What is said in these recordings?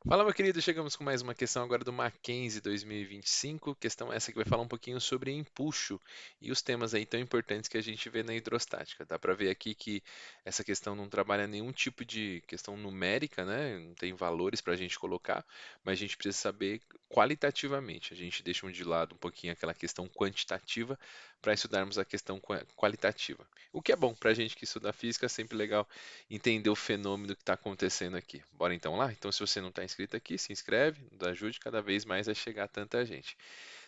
Fala, meu querido, chegamos com mais uma questão agora do Mackenzie 2025. Questão essa que vai falar um pouquinho sobre empuxo e os temas aí tão importantes que a gente vê na hidrostática. Dá para ver aqui que essa questão não trabalha nenhum tipo de questão numérica, né? Não tem valores para a gente colocar, mas a gente precisa saber qualitativamente. A gente deixa de lado um pouquinho aquela questão quantitativa para estudarmos a questão qualitativa. O que é bom para a gente que estuda física, é sempre legal entender o fenômeno que está acontecendo aqui. Bora então lá? Então, se você não está inscrito aqui, se inscreve, nos ajude cada vez mais a chegar a tanta gente.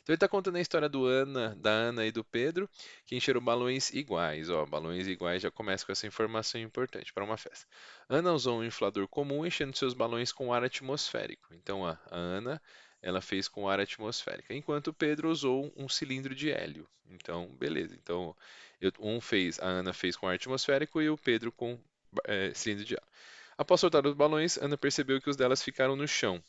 Então, ele está contando a história da Ana e do Pedro, que encheram balões iguais. Ó, balões iguais já começa com essa informação importante para uma festa. Ana usou um inflador comum enchendo seus balões com ar atmosférico. Então, a Ana ela fez com ar atmosférico, enquanto o Pedro usou um cilindro de hélio. Então, beleza. Então, a Ana fez com ar atmosférico e o Pedro com cilindro de ar. Após soltar os balões, Ana percebeu que os delas ficaram no chão.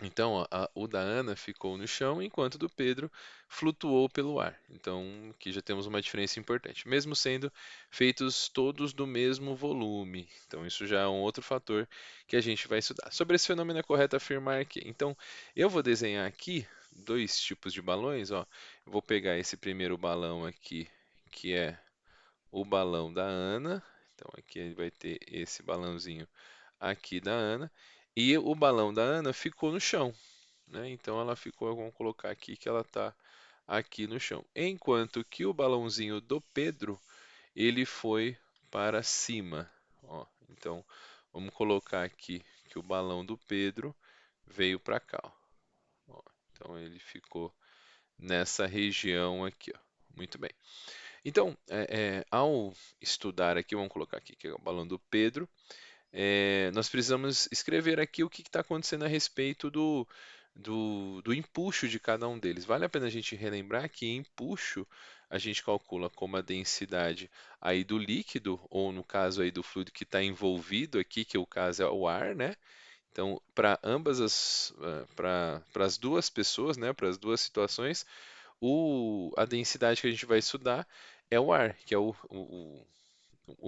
Então, ó, o da Ana ficou no chão, enquanto o do Pedro flutuou pelo ar. Então, aqui já temos uma diferença importante, mesmo sendo feitos todos do mesmo volume. Então, isso já é um outro fator que a gente vai estudar. Sobre esse fenômeno é correto afirmar que. Então, eu vou desenhar aqui dois tipos de balões. Ó. Eu vou pegar esse primeiro balão aqui, que é o balão da Ana. Então, aqui ele vai ter esse balãozinho aqui da Ana. E o balão da Ana ficou no chão, né? Então ela ficou, vamos colocar aqui que ela está aqui no chão. Enquanto que o balãozinho do Pedro, ele foi para cima, ó. Então vamos colocar aqui que o balão do Pedro veio para cá, ó. Então ele ficou nessa região aqui, ó. Muito bem. Então, ao estudar aqui, vamos colocar aqui que é o balão do Pedro, nós precisamos escrever aqui o que está acontecendo a respeito do empuxo de cada um deles. Vale a pena a gente relembrar que empuxo a gente calcula como a densidade aí do líquido, ou no caso aí do fluido que está envolvido aqui, que o caso é o ar, né? Então, para ambas para as duas pessoas, né, para as duas situações, a densidade que a gente vai estudar é o ar, que é o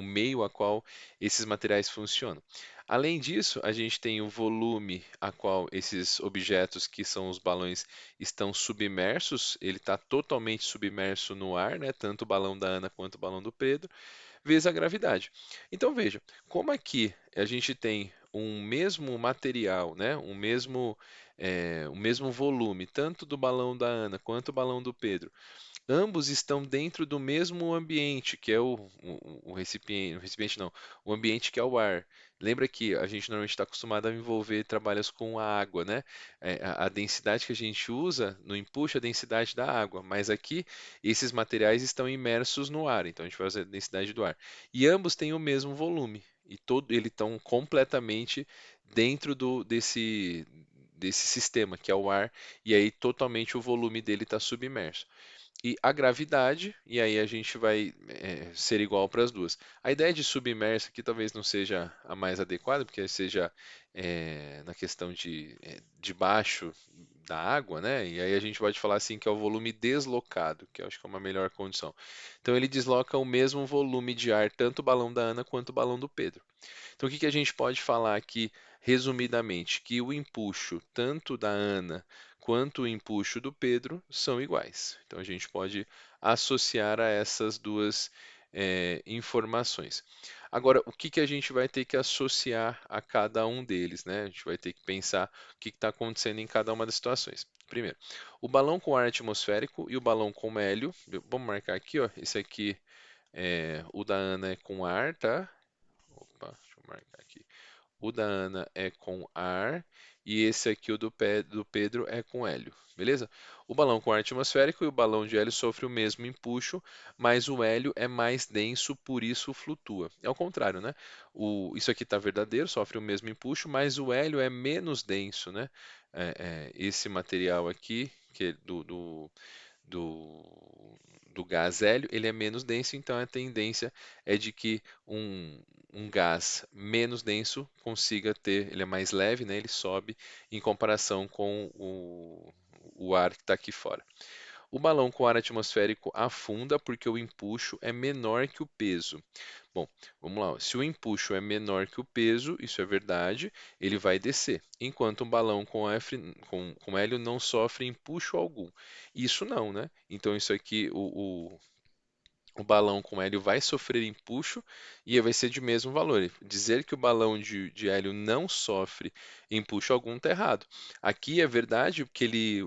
meio a qual esses materiais funcionam. Além disso, a gente tem o volume a qual esses objetos, que são os balões, estão submersos. Ele está totalmente submerso no ar, né? Tanto o balão da Ana quanto o balão do Pedro, vezes a gravidade. Então veja, como aqui a gente tem um mesmo material, né? O mesmo volume, tanto do balão da Ana quanto do balão do Pedro, ambos estão dentro do mesmo ambiente, que é o recipiente não, o ambiente que é o ar. Lembra que a gente normalmente está acostumado a envolver trabalhos com a água, né? A densidade que a gente usa no empuxo é a densidade da água, mas aqui esses materiais estão imersos no ar, então a gente vai usar a densidade do ar. E ambos têm o mesmo volume, e eles estão completamente dentro desse sistema, que é o ar, e aí totalmente o volume dele está submerso e a gravidade, e aí a gente vai ser igual para as duas. A ideia de submersa aqui talvez não seja a mais adequada, porque seja na questão de baixo da água, né? E aí a gente pode falar assim que é o volume deslocado, que eu acho que é uma melhor condição. Então ele desloca o mesmo volume de ar, tanto o balão da Ana quanto o balão do Pedro. Então o que que a gente pode falar aqui, resumidamente? Que o empuxo tanto da Ana quanto o empuxo do Pedro são iguais. Então a gente pode associar a essas duas informações. Agora, o que que a gente vai ter que associar a cada um deles, né? A gente vai ter que pensar o que está acontecendo em cada uma das situações. Primeiro, o balão com ar atmosférico e o balão com hélio. Vamos marcar aqui, ó. Esse aqui, o da Ana é com ar, tá? Opa, deixa eu marcar aqui. O da Ana é com ar e esse aqui, do Pedro, é com hélio, beleza? O balão com ar atmosférico e o balão de hélio sofrem o mesmo empuxo, mas o hélio é mais denso, por isso flutua. É o contrário, né? Isso aqui está verdadeiro, sofre o mesmo empuxo, mas o hélio é menos denso, né? Esse material aqui, que é do, do gás hélio, ele é menos denso, então a tendência é de que um gás menos denso consiga ter, ele é mais leve, né? Ele sobe em comparação com o ar que está aqui fora. O balão com ar atmosférico afunda porque o empuxo é menor que o peso. Bom, vamos lá. Se o empuxo é menor que o peso, isso é verdade, ele vai descer. Enquanto um balão com hélio não sofre empuxo algum. Isso não, né? Então isso aqui, o balão com hélio vai sofrer empuxo e vai ser de mesmo valor. Dizer que o balão de hélio não sofre empuxo algum está errado. Aqui é verdade que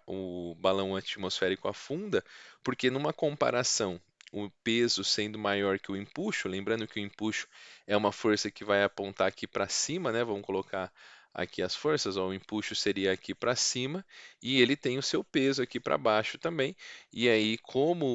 o balão atmosférico afunda, porque numa comparação, o peso sendo maior que o empuxo, lembrando que o empuxo é uma força que vai apontar aqui para cima, né? Vamos colocar aqui as forças, ó, o empuxo seria aqui para cima e ele tem o seu peso aqui para baixo também. E aí, como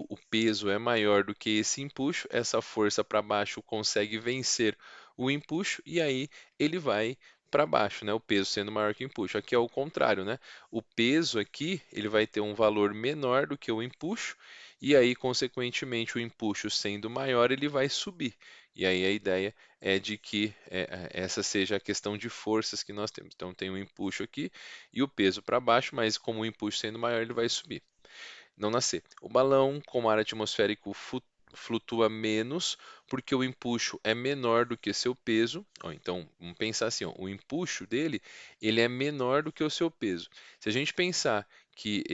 o peso é maior do que esse empuxo, essa força para baixo consegue vencer o empuxo e aí ele vai para baixo, né? O peso sendo maior que o empuxo. Aqui é o contrário, né? O peso aqui ele vai ter um valor menor do que o empuxo e aí, consequentemente, o empuxo sendo maior, ele vai subir. E aí a ideia é de que essa seja a questão de forças que nós temos. Então tem um empuxo aqui e o peso para baixo, mas como o empuxo sendo maior, ele vai subir. Não nascer. O balão com ar atmosférico flutua menos porque o empuxo é menor do que seu peso. Ó, então, vamos pensar assim, ó, o empuxo dele ele é menor do que o seu peso. Se a gente pensar que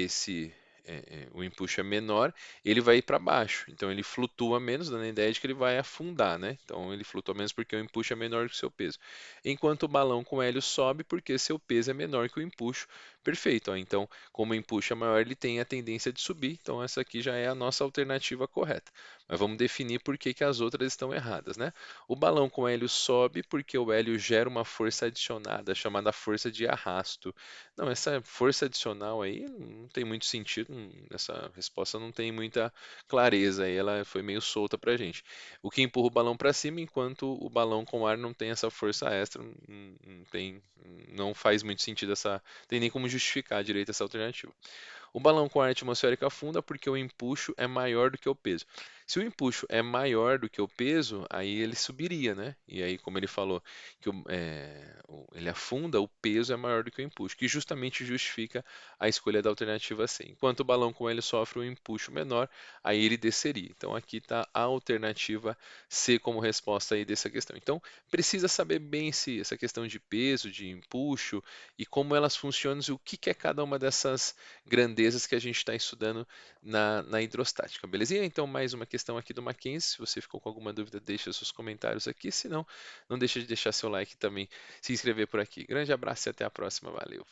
o empuxo é menor, ele vai ir para baixo. Então ele flutua menos, dando a ideia de que ele vai afundar, né? Então ele flutua menos porque o empuxo é menor que o seu peso. Enquanto o balão com hélio sobe porque seu peso é menor que o empuxo. Perfeito. Ó. Então como o empuxo é maior, ele tem a tendência de subir, então essa aqui já é a nossa alternativa correta. Mas vamos definir por que que as outras estão erradas, né? O balão com hélio sobe porque o hélio gera uma força adicionada, chamada força de arrasto. Não, essa força adicional aí não tem muito sentido, essa resposta não tem muita clareza aí, ela foi meio solta pra gente. O que empurra o balão para cima, enquanto o balão com ar não tem essa força extra, não faz muito sentido tem nem como justificar direito essa alternativa. O balão com ar atmosférico afunda porque o empuxo é maior do que o peso. Se o empuxo é maior do que o peso, aí ele subiria, né? E aí, como ele falou que ele afunda, o peso é maior do que o empuxo, que justamente justifica a escolha da alternativa C. Enquanto o balão com ele sofre um empuxo menor, aí ele desceria. Então aqui está a alternativa C como resposta aí dessa questão. Então precisa saber bem se essa questão de peso, de empuxo e como elas funcionam e o que que é cada uma dessas grandezas que a gente está estudando na hidrostática, belezinha? Então, mais uma questão aqui do Mackenzie. Se você ficou com alguma dúvida, deixa seus comentários aqui. Se não, não deixa de deixar seu like e também se inscrever por aqui. Grande abraço e até a próxima. Valeu!